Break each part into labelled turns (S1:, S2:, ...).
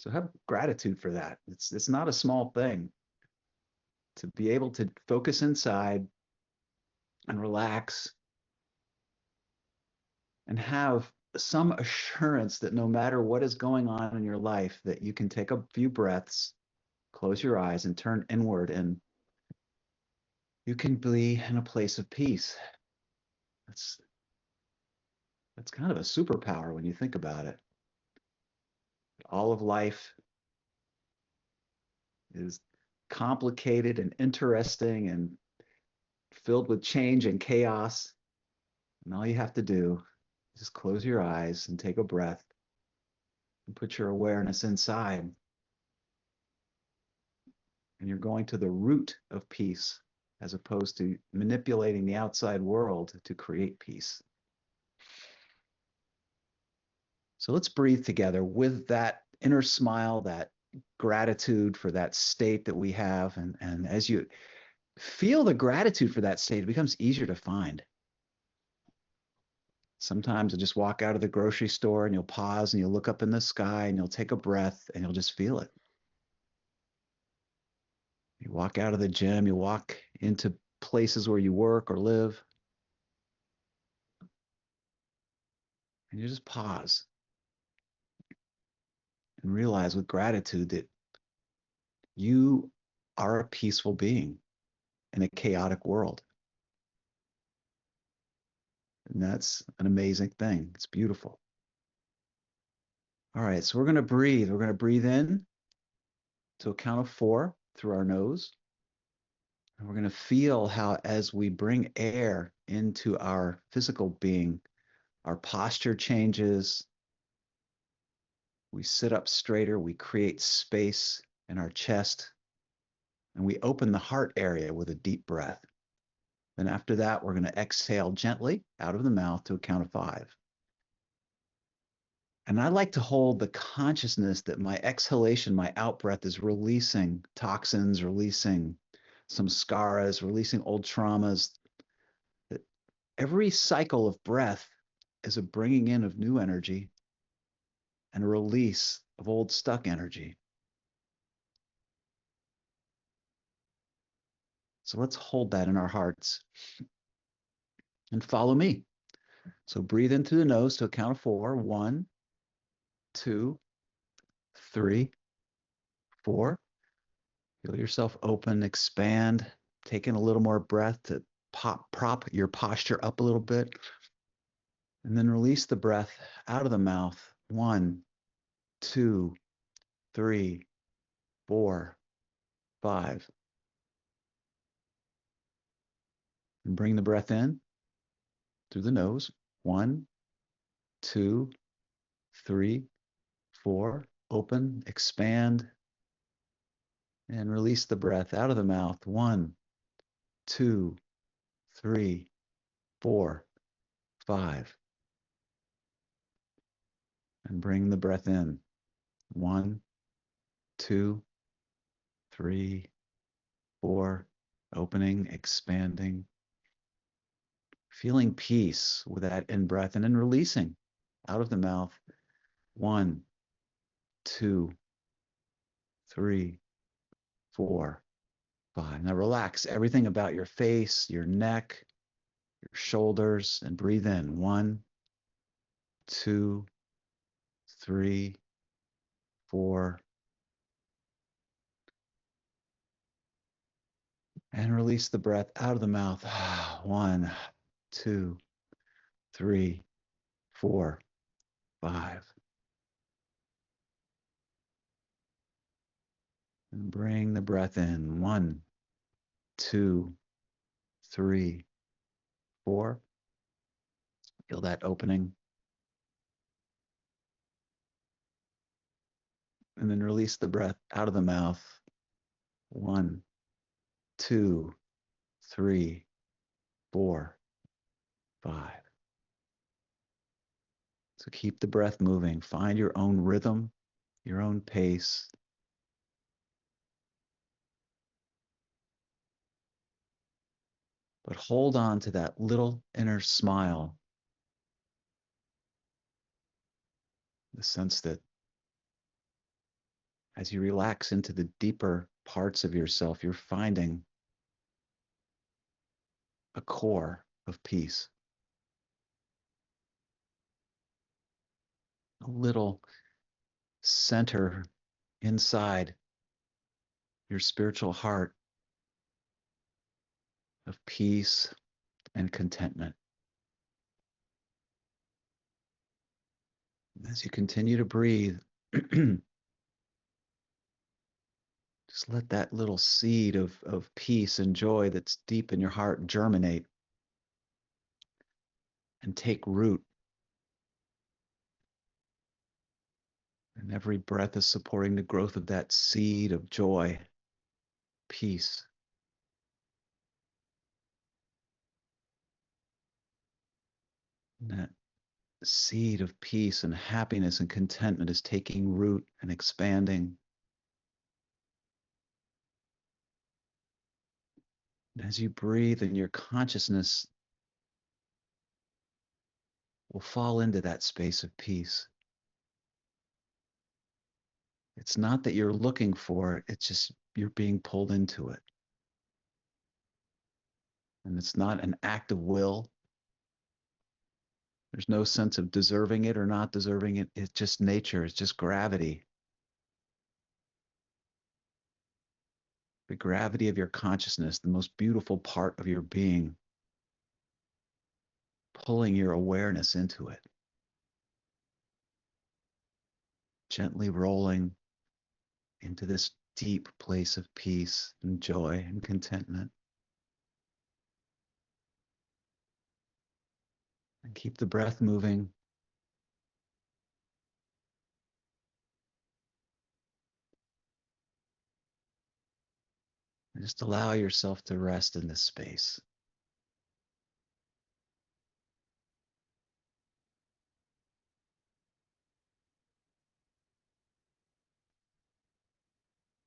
S1: So have gratitude for that. It's not a small thing to be able to focus inside and relax and have some assurance that no matter what is going on in your life, that you can take a few breaths, close your eyes, and turn inward, and you can be in a place of peace. That's that's kind of a superpower when you think about it. All of life is complicated and interesting and filled with change and chaos. And all you have to do is just close your eyes and take a breath and put your awareness inside. And you're going to the root of peace as opposed to manipulating the outside world to create peace. So let's breathe together with that inner smile, that gratitude for that state that we have. And as you feel the gratitude for that state, it becomes easier to find. Sometimes you'll just walk out of the grocery store and you'll pause and you'll look up in the sky and you'll take a breath and you'll just feel it. You walk out of the gym, you walk into places where you work or live, and you just pause and realize with gratitude that you are a peaceful being in a chaotic world. And that's an amazing thing. It's beautiful. All right, so we're going to breathe. We're going to breathe in to a count of 4 through our nose. And we're going to feel how, as we bring air into our physical being, our posture changes. We sit up straighter. We create space in our chest. And we open the heart area with a deep breath. Then after that, we're going to exhale gently out of the mouth to a count of 5. And I like to hold the consciousness that my exhalation, my out breath is releasing toxins, releasing some scaras, releasing old traumas. That every cycle of breath is a bringing in of new energy and a release of old stuck energy. So let's hold that in our hearts and follow me. So breathe in through the nose to a count of 4. 1, 2, 3, 4. Feel yourself open, expand, take in a little more breath to prop your posture up a little bit. And then release the breath out of the mouth. 1, 2, 3, 4, 5. And bring the breath in through the nose. 1, 2, 3, 4. Open, expand, and release the breath out of the mouth. 1, 2, 3, 4, 5. And bring the breath in. 1, 2, 3, 4. Opening, expanding. Feeling peace with that in breath and then releasing out of the mouth. 1, 2, 3, 4, 5. Now relax everything about your face, your neck, your shoulders, and breathe in. 1, 2, 3, 4. And release the breath out of the mouth. 1, 2, 3, 4, 5. And bring the breath in. 1, 2, 3, 4. Feel that opening. And then release the breath out of the mouth. 1, 2, 3, 4, 5. So keep the breath moving. Find your own rhythm, your own pace. But hold on to that little inner smile. The sense that As you relax into the deeper parts of yourself, you're finding a core of peace, a little center inside your spiritual heart of peace and contentment. As you continue to breathe, just let that little seed of peace and joy that's deep in your heart germinate and take root. And every breath is supporting the growth of that seed of joy, peace. And that seed of peace and happiness and contentment is taking root and expanding. And as you breathe, and your consciousness will fall into that space of peace. It's not that you're looking for it, it's just you're being pulled into it. And it's not an act of will. There's no sense of deserving it or not deserving it. It's just nature, it's just gravity. The gravity of your consciousness, the most beautiful part of your being, pulling your awareness into it. Gently rolling into this deep place of peace and joy and contentment. And keep the breath moving. And just allow yourself to rest in this space.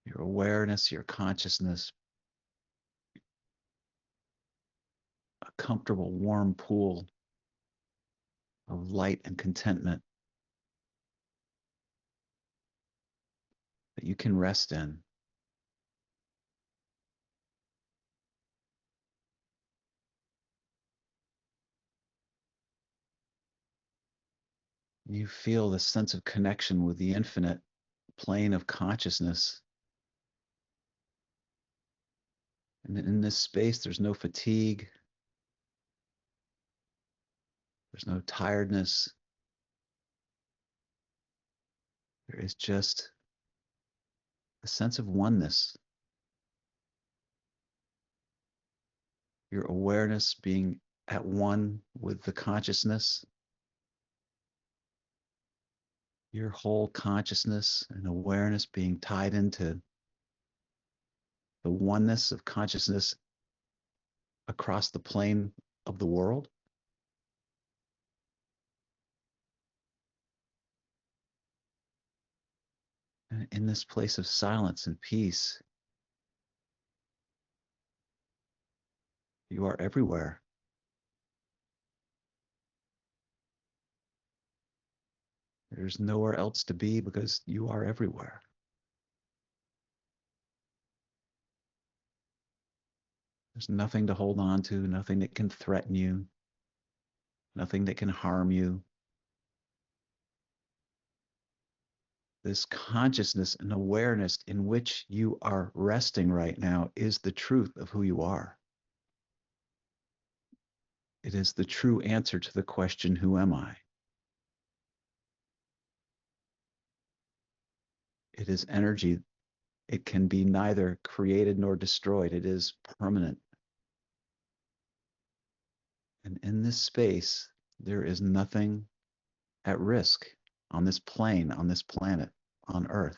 S1: Your awareness, your consciousness, a comfortable, warm pool of light and contentment that you can rest in. You feel this sense of connection with the infinite plane of consciousness. And in this space, there's no fatigue. There's no tiredness. There is just a sense of oneness. Your awareness being at one with the consciousness. Your whole consciousness and awareness being tied into the oneness of consciousness across the plane of the world. And in this place of silence and peace, you are everywhere. There's nowhere else to be because you are everywhere. There's nothing to hold on to, nothing that can threaten you, nothing that can harm you. This consciousness and awareness in which you are resting right now is the truth of who you are. It is the true answer to the question, who am I? It is energy. It can be neither created nor destroyed. It is permanent. And in this space, there is nothing at risk on this plane, on this planet, on Earth.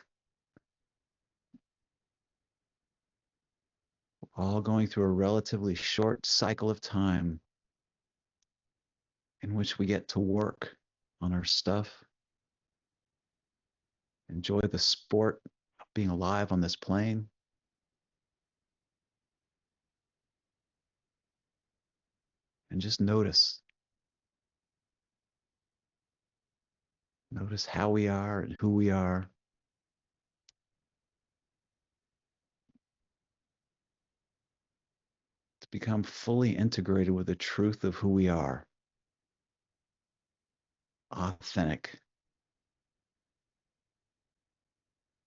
S1: We're all going through a relatively short cycle of time in which we get to work on our stuff, enjoy the sport of being alive on this plane, and just notice. Notice how we are and who we are. to become fully integrated with the truth of who we are, authentic,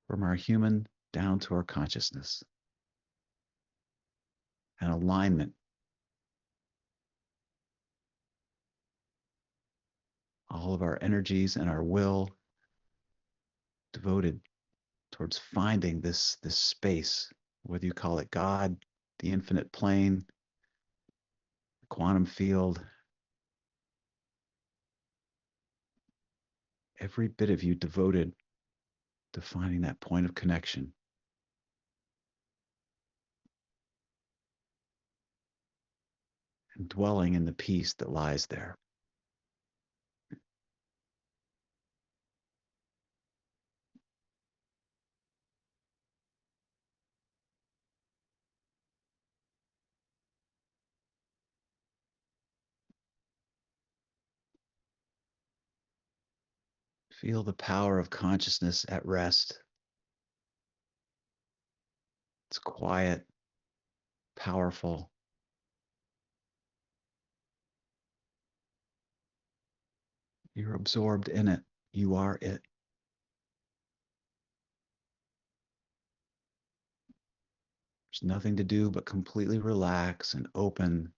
S1: from our human down to our consciousness, and alignment. All of our energies and our will devoted towards finding this space, whether you call it God, the infinite plane, the quantum field, every bit of you devoted to finding that point of connection. And dwelling in the peace that lies there. Feel the power of consciousness at rest. It's quiet, powerful. You're absorbed in it. You are it. There's nothing to do but completely relax and open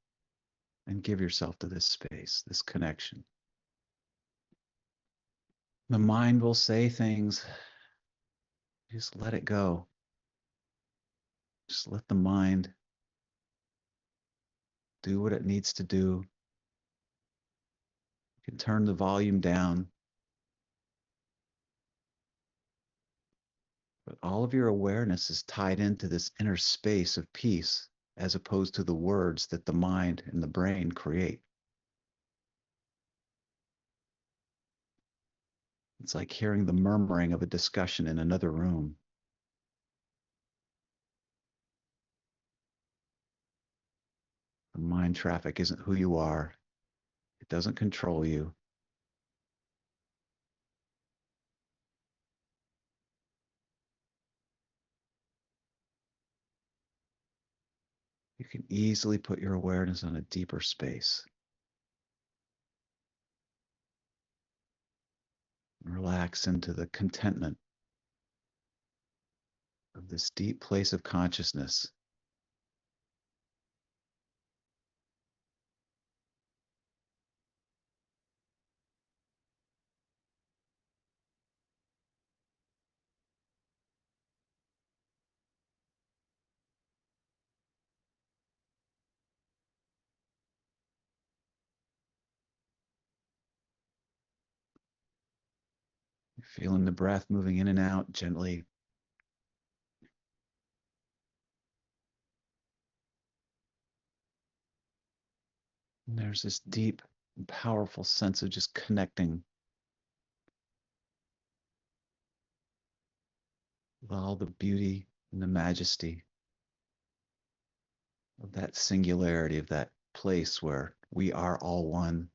S1: and give yourself to this space, this connection. The mind will say things. Just let it go. Just let the mind do what it needs to do. You can turn the volume down. But all of your awareness is tied into this inner space of peace as opposed to the words that the mind and the brain create. It's like hearing the murmuring of a discussion in another room. The mind traffic isn't who you are. It doesn't control you. You can easily put your awareness on a deeper space. Relax into the contentment of this deep place of consciousness. You're feeling the breath moving in and out gently. And there's this deep and powerful sense of just connecting with all the beauty and the majesty of that singularity, of that place where we are all one.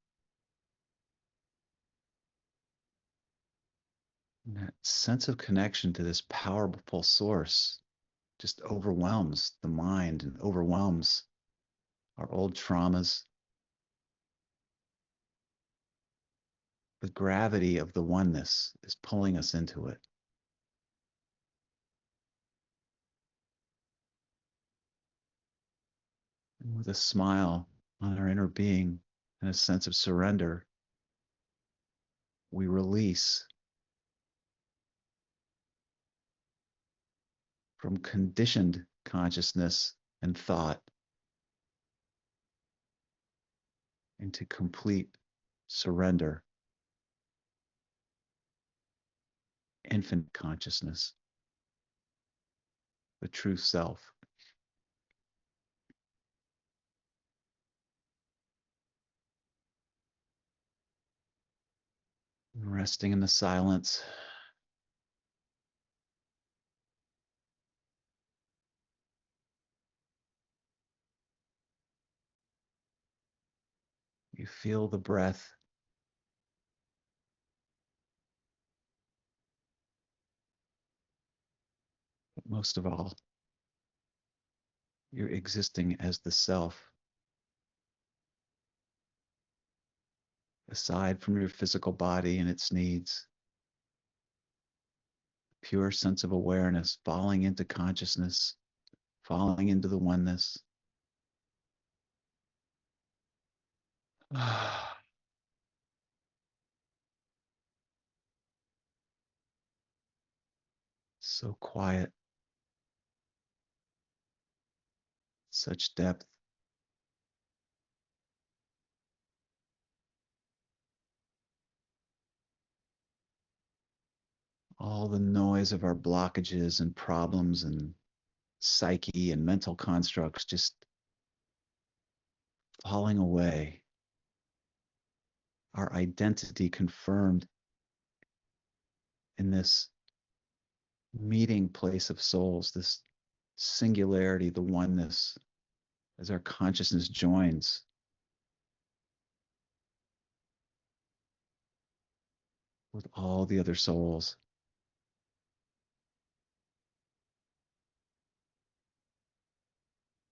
S1: And that sense of connection to this powerful source just overwhelms the mind and overwhelms our old traumas. The gravity of the oneness is pulling us into it. And with a smile on our inner being and a sense of surrender, we release from conditioned consciousness and thought into complete surrender, infinite consciousness, the true self. Resting in the silence. You feel the breath. But most of all, You're existing as the self, aside from your physical body and its needs. Pure sense of awareness, falling into consciousness, falling into the oneness. So quiet, such depth. All the noise of our blockages and problems and psyche and mental constructs just falling away. Our identity confirmed in this meeting place of souls, this singularity, the oneness, as our consciousness joins with all the other souls.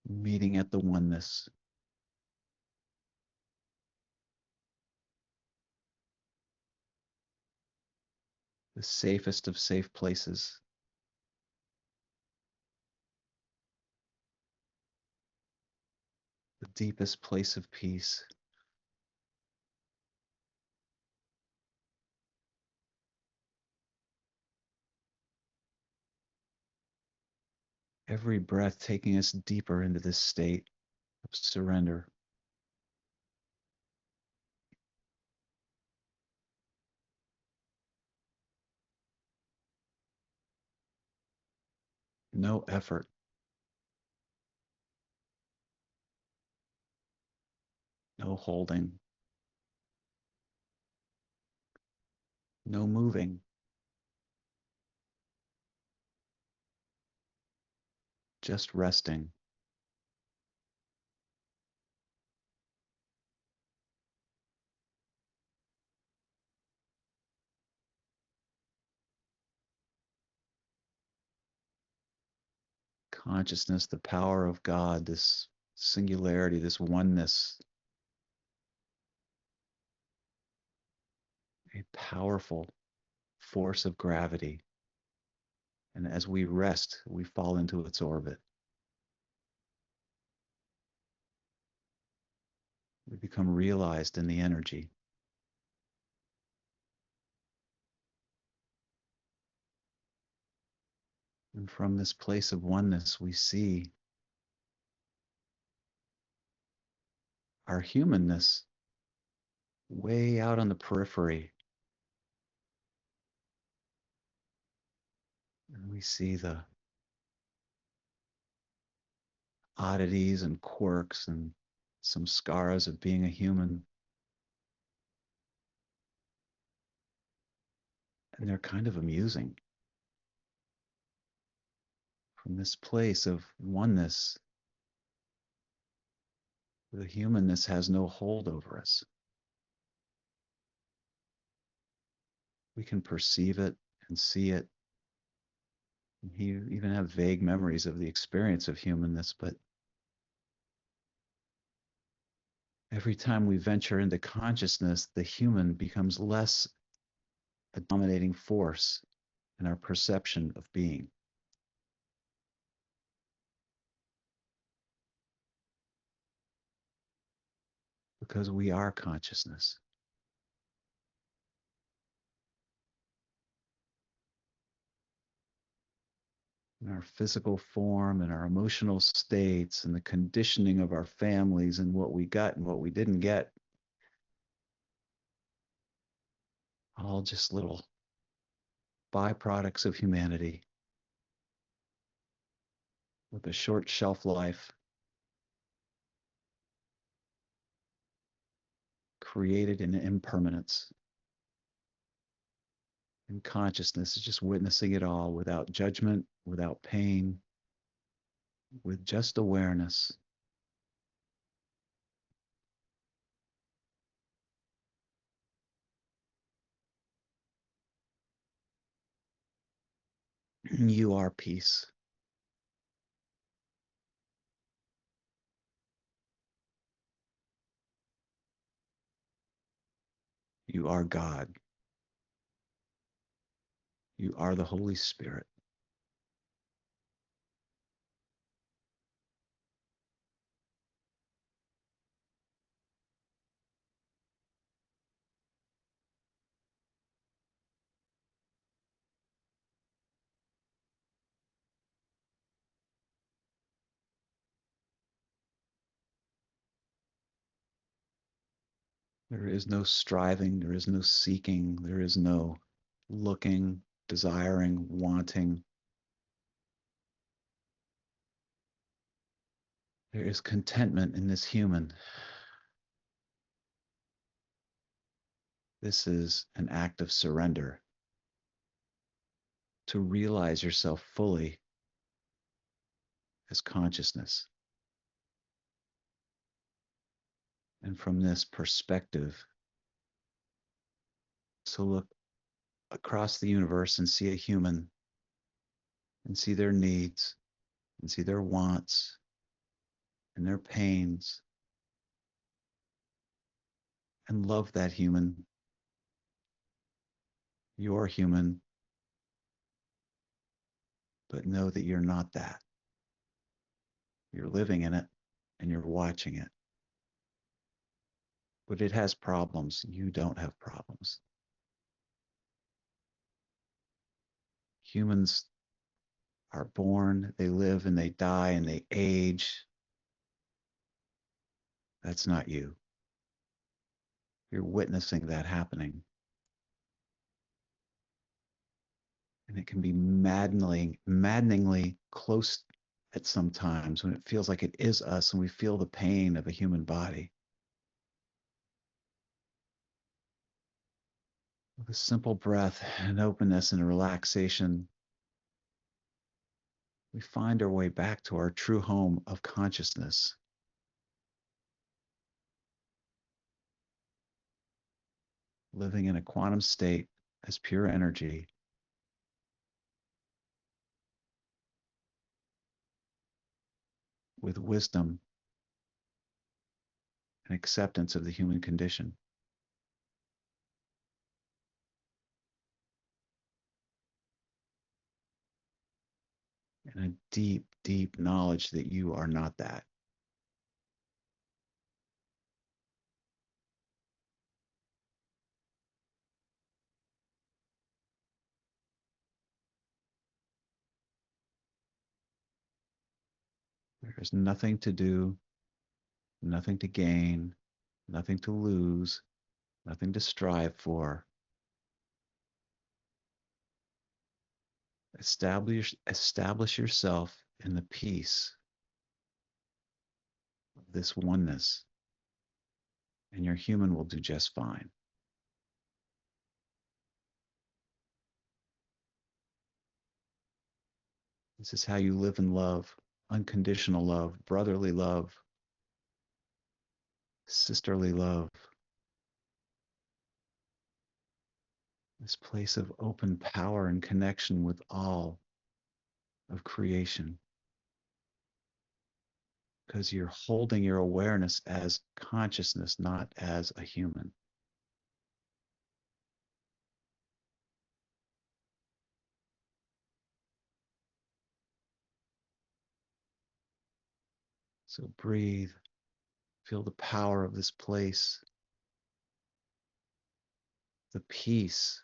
S1: Meeting at the oneness. The safest of safe places. The deepest place of peace. Every breath taking us deeper into this state of surrender. No effort. No holding. No moving. Just resting. Consciousness, the power of God, this singularity, this oneness, a powerful force of gravity. And as we rest, we fall into its orbit. We become realized in the energy. And from this place of oneness, we see our humanness way out on the periphery. And we see the oddities and quirks and some scars of being a human. And they're kind of amusing. From this place of oneness, the humanness has no hold over us. We can perceive it and see it. You even have vague memories of the experience of humanness, but every time we venture into consciousness, the human becomes less a dominating force in our perception of being. Because we are consciousness. In our physical form and our emotional states and the conditioning of our families and what we got and what we didn't get, all just little byproducts of humanity with a short shelf life, created in impermanence. And consciousness is just witnessing it all without judgment, without pain, with just awareness. You are peace. You are God. You are the Holy Spirit. There is no striving, there is no seeking, there is no looking, desiring, wanting. There is contentment in this human. This is an act of surrender to realize yourself fully as consciousness. And from this perspective, to look across the universe and see a human and see their needs and see their wants and their pains and love that human. You're human, but know that you're not that. You're living in it and you're watching it. But it has problems. You don't have problems. Humans are born, they live and they die and they age. That's not you. You're witnessing that happening. And it can be maddeningly close at some times when it feels like it is us and we feel the pain of a human body. With a simple breath and openness and a relaxation, we find our way back to our true home of consciousness. Living in a quantum state as pure energy, with wisdom and acceptance of the human condition. And a deep, deep knowledge that you are not that. There is nothing to do, nothing to gain, nothing to lose, nothing to strive for. Establish yourself in the peace of this oneness, and your human will do just fine. This is how you live in love, unconditional love, brotherly love, sisterly love. This place of open power and connection with all of creation. Because you're holding your awareness as consciousness, not as a human. So breathe, feel the power of this place, the peace,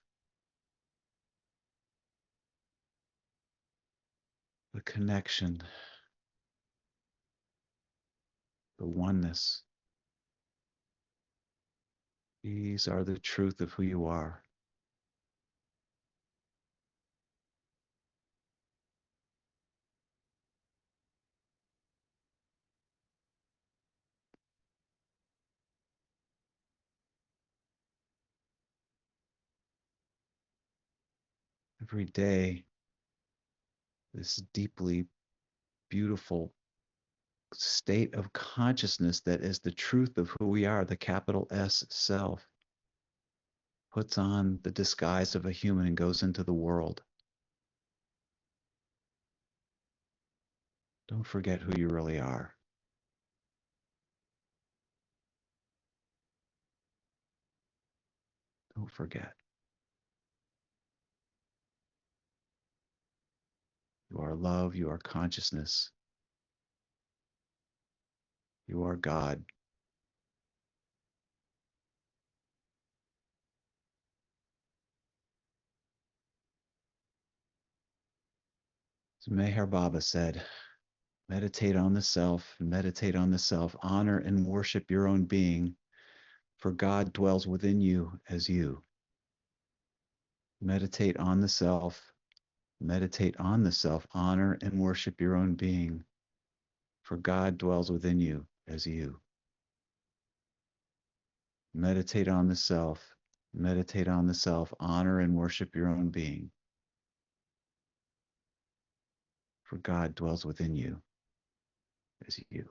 S1: the connection, the oneness. These are the truth of who you are. Every day, this deeply beautiful state of consciousness that is the truth of who we are, the capital S self, puts on the disguise of a human and goes into the world. Don't forget who you really are. Don't forget. You are love. You are consciousness. You are God. As Meher Baba said, meditate on the self, meditate on the self, honor and worship your own being, for God dwells within you as you. Meditate on the self, meditate on the self, honor and worship your own being, for God dwells within you as you. Meditate on the self, meditate on the self, honor and worship your own being, for God dwells within you as you.